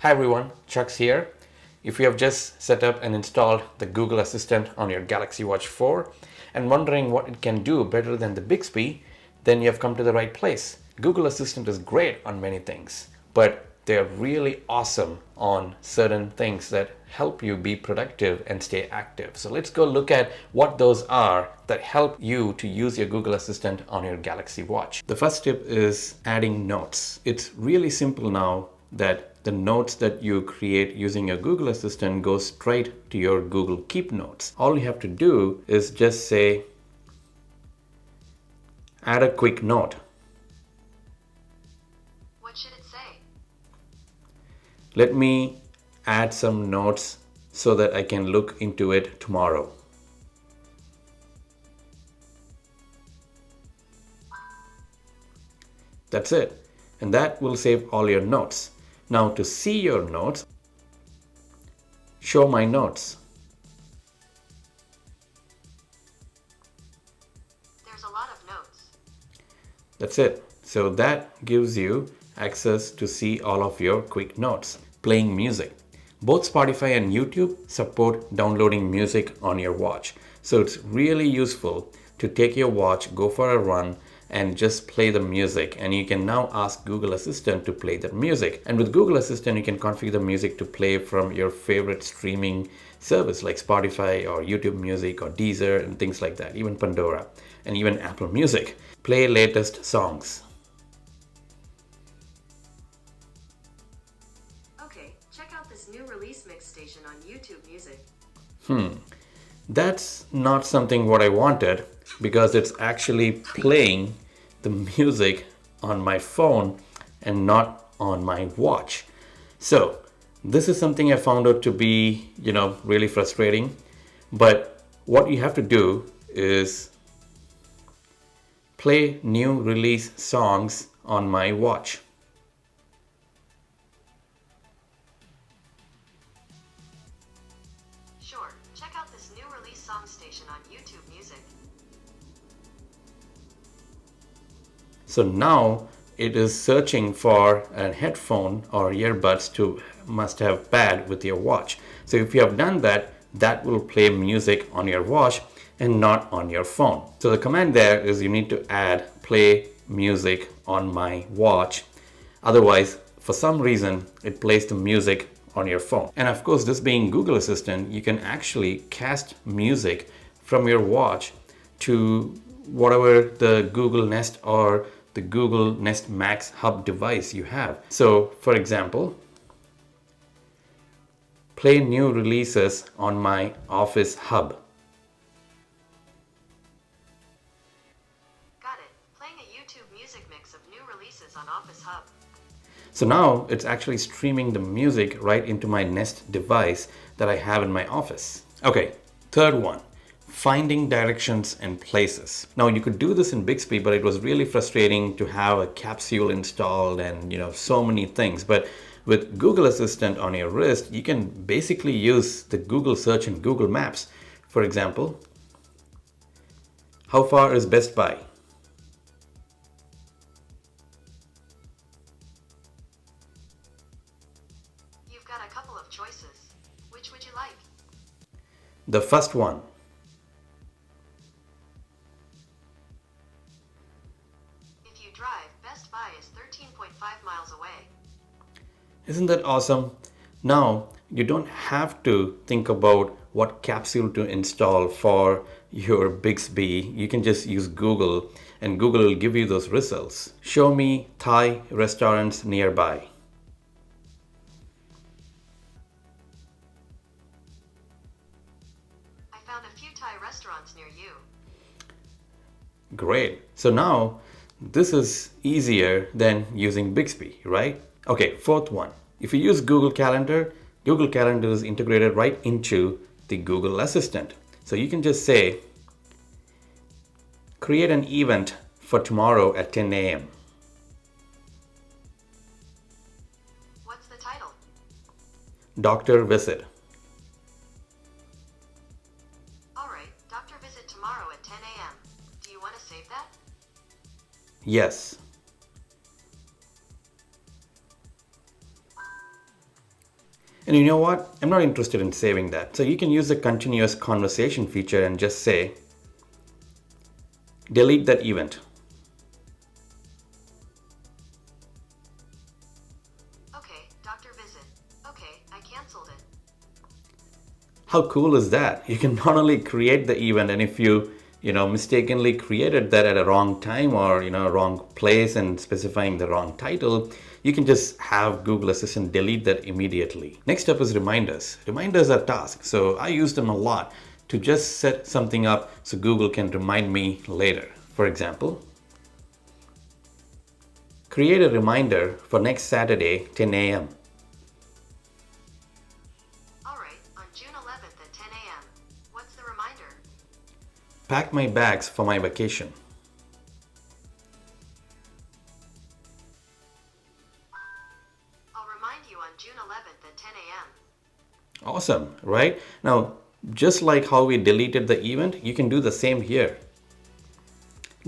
Hi everyone, Chuck's here. If you have just set up and installed the Google Assistant on your Galaxy Watch 4 and wondering what it can do better than the Bixby, then you have come to the right place. Google Assistant is great on many things, but they're really awesome on certain things that help you be productive and stay active. So let's go look at what those are that help you to use your Google Assistant on your Galaxy Watch. The first tip is adding notes. It's really simple now that the notes that you create using your Google Assistant go straight to your Google Keep Notes. All you have to do is just say, add a quick note. What should it say? Let me add some notes so that I can look into it tomorrow. That's it. And that will save all your notes. Now to see your notes, show my notes. There's a lot of notes. That's it. So that gives you access to see all of your quick notes. Playing music. Both Spotify and YouTube support downloading music on your watch. So it's really useful to take your watch, go for a run, and just play the music, and you can now ask Google Assistant to play that music. And with Google Assistant you can configure the music to play from your favorite streaming service like Spotify or YouTube Music or Deezer and things like that, even Pandora and even Apple Music. Play latest songs. Okay, check out this new release mix station on YouTube Music. That's not something what I wanted, because it's actually playing the music on my phone and not on my watch. So this is something I found out to be, really frustrating. But what you have to do is play new release songs on my watch. Sure, check out this new release song station on YouTube Music. So now it is searching for a headphone or earbuds to must have paired with your watch. So if you have done that, that will play music on your watch and not on your phone. So the command there is you need to add play music on my watch. Otherwise, for some reason, it plays the music on your phone. And of course, this being Google Assistant, you can actually cast music from your watch to whatever the Google Nest or the Google Nest Max Hub device you have. So for example, play new releases on my Office Hub. Got it. Playing a YouTube Music mix of new releases on Office Hub. So now it's actually streaming the music right into my Nest device that I have in my office. Okay, third one. Finding directions and places. Now you could do this in Bixby, but it was really frustrating to have a capsule installed and so many things. But with Google Assistant on your wrist, you can basically use the Google search in Google Maps. For example, how far is Best Buy? You've got a couple of choices. Which would you like? The first one. If you drive, Best Buy is 13.5 miles away. Isn't that awesome? Now you don't have to think about what capsule to install for your Bixby. You can just use Google and Google will give you those results. Show me Thai restaurants nearby. I found a few Thai restaurants near you. Great. So now this is easier than using Bixby, right? Okay, fourth one. If you use Google Calendar is integrated right into the Google Assistant. So you can just say, create an event for tomorrow at 10 a.m. What's the title? Doctor visit. Alright, doctor visit tomorrow at 10 a.m. Do you want to save that? Yes. And you know what? I'm not interested in saving that. So you can use the continuous conversation feature and just say, delete that event. Okay, doctor visit. Okay, I canceled it. How cool is that? You can not only create the event, and if you mistakenly created that at a wrong time or wrong place and specifying the wrong title, you can just have Google Assistant delete that immediately. Next up is reminders. Reminders are tasks, so I use them a lot to just set something up so Google can remind me later. For example, create a reminder for next Saturday 10 a.m. Alright, on June 11th at 10 a.m. What's the reminder? Pack my bags for my vacation. I'll remind you on June 11th at 10 a.m. Awesome, right? Now, just like how we deleted the event, you can do the same here.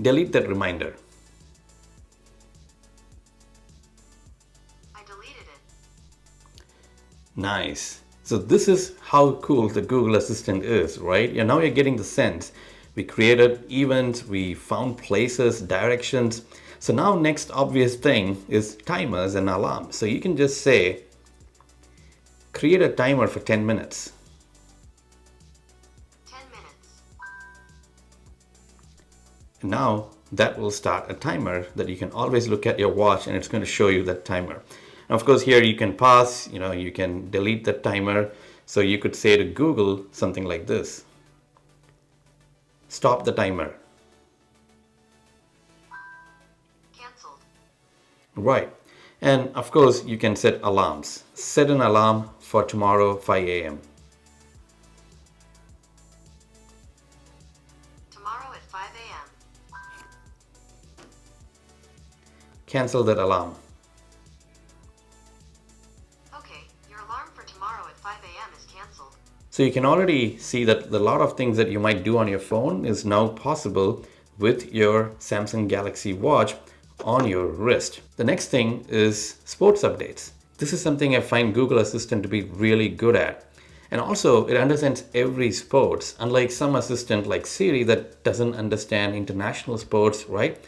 Delete that reminder. I deleted it. Nice. So this is how cool the Google Assistant is, right? Yeah, now you're getting the sense. We created events, we found places, directions. So now next obvious thing is timers and alarms. So you can just say, create a timer for 10 minutes. 10 minutes. And now that will start a timer that you can always look at your watch and it's going to show you that timer. And of course here you can pause, you can delete the timer. So you could say to Google something like this. Stop the timer. Cancelled. Right. And of course you can set alarms. Set an alarm for tomorrow 5 a.m. Tomorrow at 5 a.m. Cancel that alarm. Okay, your alarm for tomorrow at 5 a.m. is cancelled. So you can already see that a lot of things that you might do on your phone is now possible with your Samsung Galaxy Watch on your wrist. The next thing is sports updates. This is something I find Google Assistant to be really good at. And also it understands every sports, unlike some assistant like Siri that doesn't understand international sports, right?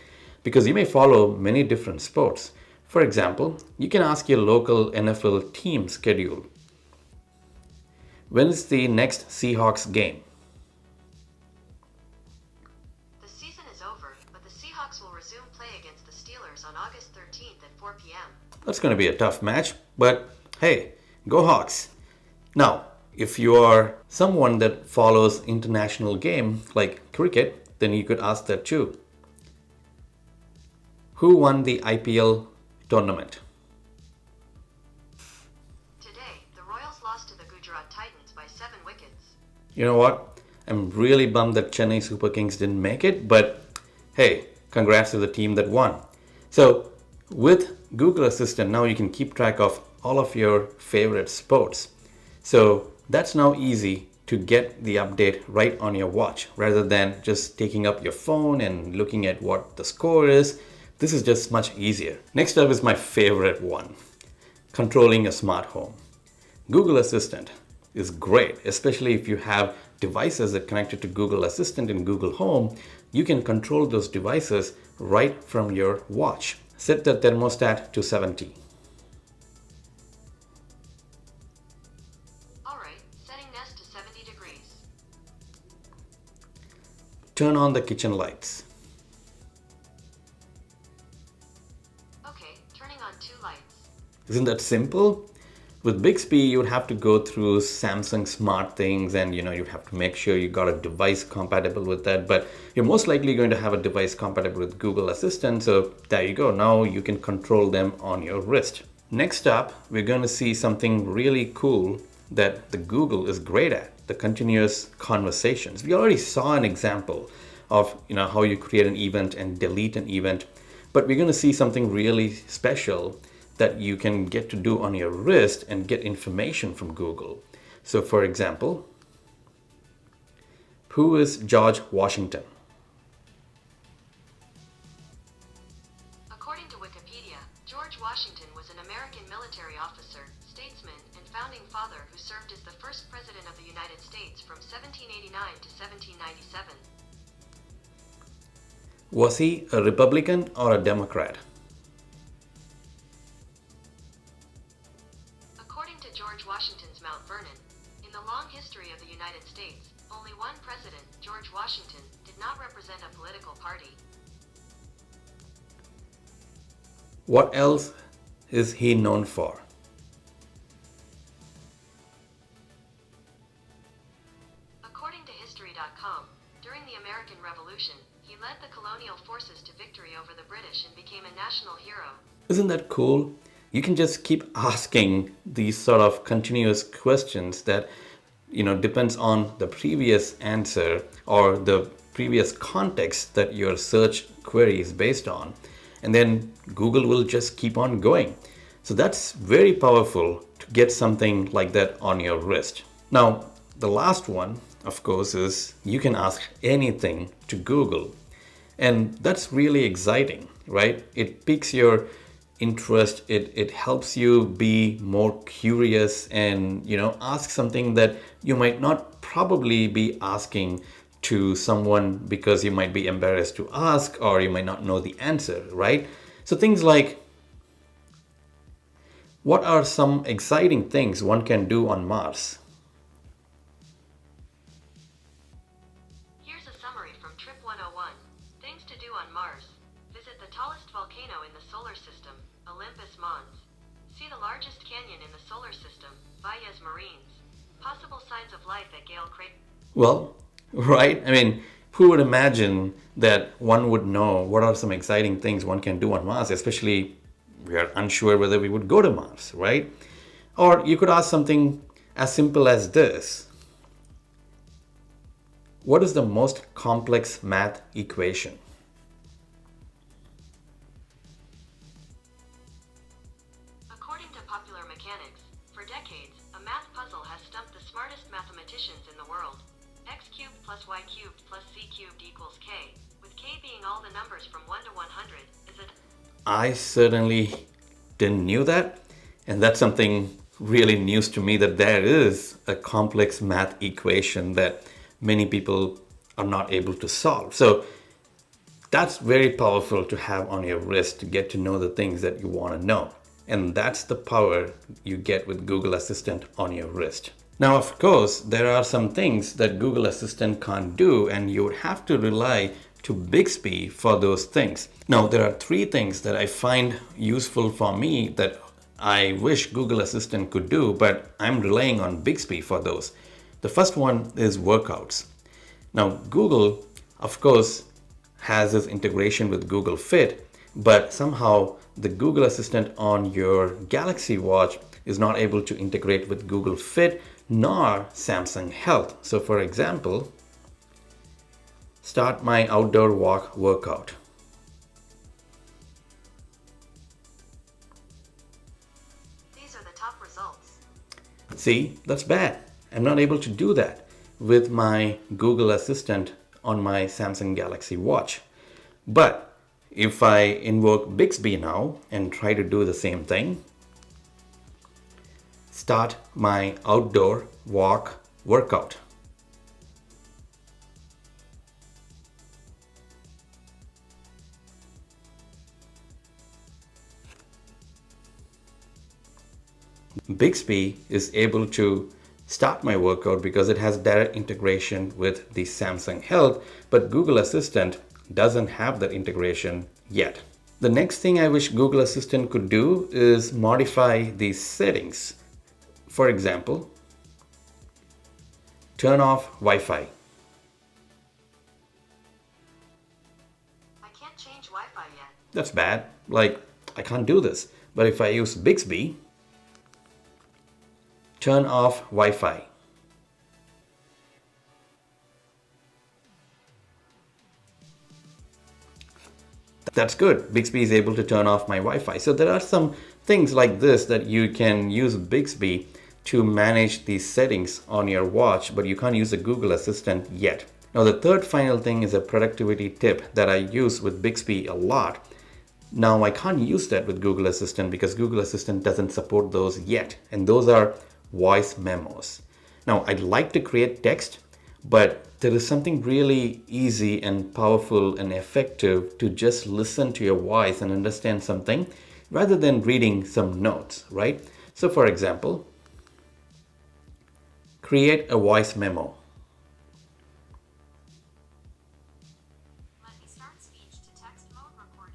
Because you may follow many different sports. For example, you can ask your local NFL team schedule. When is the next Seahawks game? The season is over, but the Seahawks will resume play against the Steelers on August 13th at 4 p.m. That's going to be a tough match, but hey, go Hawks. Now, if you are someone that follows international game like cricket, then you could ask that too. Who won the IPL tournament? Today, the Royals lost to the Gujarat Titans by 7 wickets. You know what? I'm really bummed that Chennai Super Kings didn't make it, but hey, congrats to the team that won. So with Google Assistant, now you can keep track of all of your favorite sports. So that's now easy to get the update right on your watch rather than just taking up your phone and looking at what the score is. This is just much easier. Next up is my favorite one, controlling a smart home. Google Assistant is great, especially if you have devices that connected to Google Assistant in Google Home. You can control those devices right from your watch. Set the thermostat to 70. Alright, setting Nest to 70 degrees. Turn on the kitchen lights. Okay, turning on 2 lights. Isn't that simple? With Bixby, you would have to go through Samsung Smart Things and you'd have to make sure you got a device compatible with that. But you're most likely going to have a device compatible with Google Assistant. So there you go. Now you can control them on your wrist. Next up, we're going to see something really cool that the Google is great at, the continuous conversations. We already saw an example of how you create an event and delete an event. But we're going to see something really special that you can get to do on your wrist and get information from Google. So for example, who is George Washington? According to Wikipedia, George Washington was an American military officer, statesman, and founding father who served as the first president of the United States from 1789 to 1797. Was he a Republican or a Democrat? According to George Washington's Mount Vernon, in the long history of the United States, only one president, George Washington, did not represent a political party. What else is he known for? According to History.com, during the American Revolution, he led the colonial forces to victory over the British and became a national hero. Isn't that cool? You can just keep asking these sort of continuous questions that, depends on the previous answer or the previous context that your search query is based on. And then Google will just keep on going. So that's very powerful to get something like that on your wrist. Now, the last one, of course, is you can ask anything to Google. And that's really exciting, right? It piques your interest. It helps you be more curious and, ask something that you might not probably be asking to someone because you might be embarrassed to ask or you might not know the answer, right? So things like, what are some exciting things one can do on Mars? Here's a summary from Trip 101. Things to do on Mars. Visit the tallest volcano in the solar system, Olympus Mons. See the largest canyon in the solar system, Valles Marines. Possible signs of life at Gale Crater. Well, right? I mean, who would imagine that one would know what are some exciting things one can do on Mars, especially we are unsure whether we would go to Mars, right? Or you could ask something as simple as this. What is the most complex math equation? According to Popular Mechanics, for decades, a math puzzle has stumped the smartest mathematicians in the world. X cubed plus y cubed plus z cubed equals k, with k being all the numbers from 1 to 100, is it? I certainly didn't knew that, and that's something really news to me, that there is a complex math equation that many people are not able to solve. So that's very powerful to have on your wrist to get to know the things that you want to know. And that's the power you get with Google Assistant on your wrist. Now, of course, there are some things that Google Assistant can't do, and you would have to rely to Bixby for those things. Now, there are three things that I find useful for me that I wish Google Assistant could do, but I'm relying on Bixby for those. The first one is workouts. Now, Google, of course, has this integration with Google Fit, but somehow the Google Assistant on your Galaxy Watch is not able to integrate with Google Fit nor Samsung Health. So for example, start my outdoor walk workout. These are the top results. See, that's bad. I'm not able to do that with my Google Assistant on my Samsung Galaxy Watch. But if I invoke Bixby now and try to do the same thing, start my outdoor walk workout. Bixby is able to start my workout because it has direct integration with the Samsung Health, but Google Assistant doesn't have that integration yet. The next thing I wish Google Assistant could do is modify these settings. For example, turn off Wi-Fi. I can't change Wi-Fi yet. That's bad. Like, I can't do this. But if I use Bixby, turn off Wi-Fi. That's good. Bixby is able to turn off my Wi-Fi. So there are some things like this that you can use Bixby to manage these settings on your watch, but you can't use the Google Assistant yet. Now the third final thing is a productivity tip that I use with Bixby a lot. Now I can't use that with Google Assistant because Google Assistant doesn't support those yet. And those are voice memos. Now, I'd like to create text, but there is something really easy and powerful and effective to just listen to your voice and understand something rather than reading some notes, right? So for example, create a voice memo. Let me start speech to text mode recording.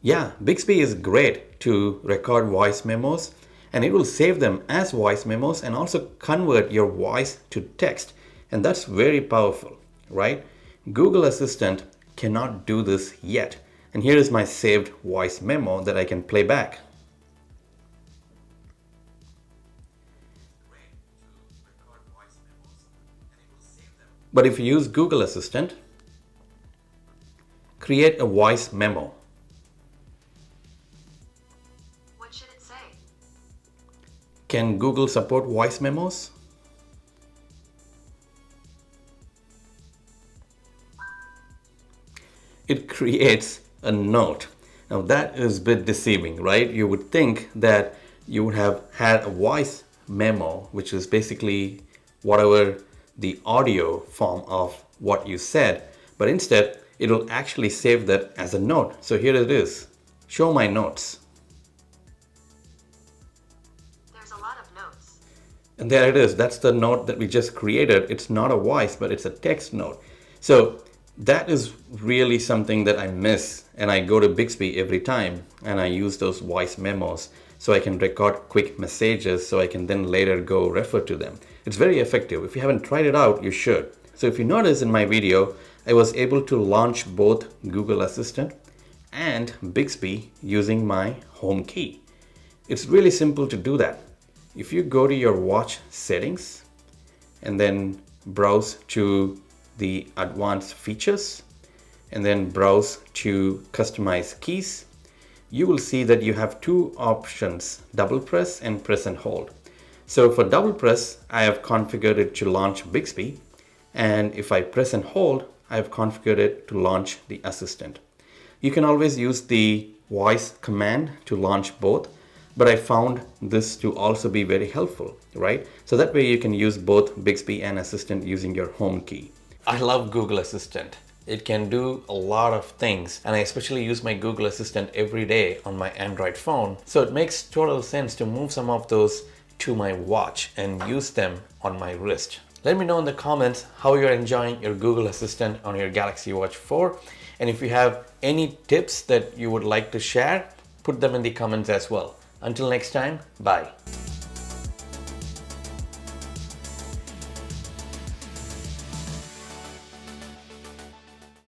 Yeah, Bixby is great to record voice memos, and it will save them as voice memos and also convert your voice to text. And that's very powerful, right? Google Assistant cannot do this yet. And here is my saved voice memo that I can play back. But if you use Google Assistant, create a voice memo. What should it say? Can Google support voice memos? It creates a note. Now that is a bit deceiving, right? You would think that you would have had a voice memo, which is basically whatever the audio form of what you said, but instead it will actually save that as a note. So here it is. Show my notes. There's a lot of notes. And there it is. That's the note that we just created. It's not a voice, but it's a text note. So that is really something that I miss, and I go to Bixby every time and I use those voice memos so I can record quick messages so I can then later go refer to them. It's very effective. If you haven't tried it out, you should. So if you notice in my video, I was able to launch both Google Assistant and Bixby using my home key. It's really simple to do that. If you go to your watch settings and then browse to the advanced features and then browse to customize keys, you will see that you have two options, double press and press and hold. So for double press, I have configured it to launch Bixby, and if I press and hold, I have configured it to launch the assistant. You can always use the voice command to launch both, but I found this to also be very helpful, right? So that way you can use both Bixby and Assistant using your home key. I love Google Assistant. It can do a lot of things, and I especially use my Google Assistant every day on my Android phone. So it makes total sense to move some of those to my watch and use them on my wrist. Let me know in the comments how you're enjoying your Google Assistant on your Galaxy Watch 4. And if you have any tips that you would like to share, put them in the comments as well. Until next time, bye.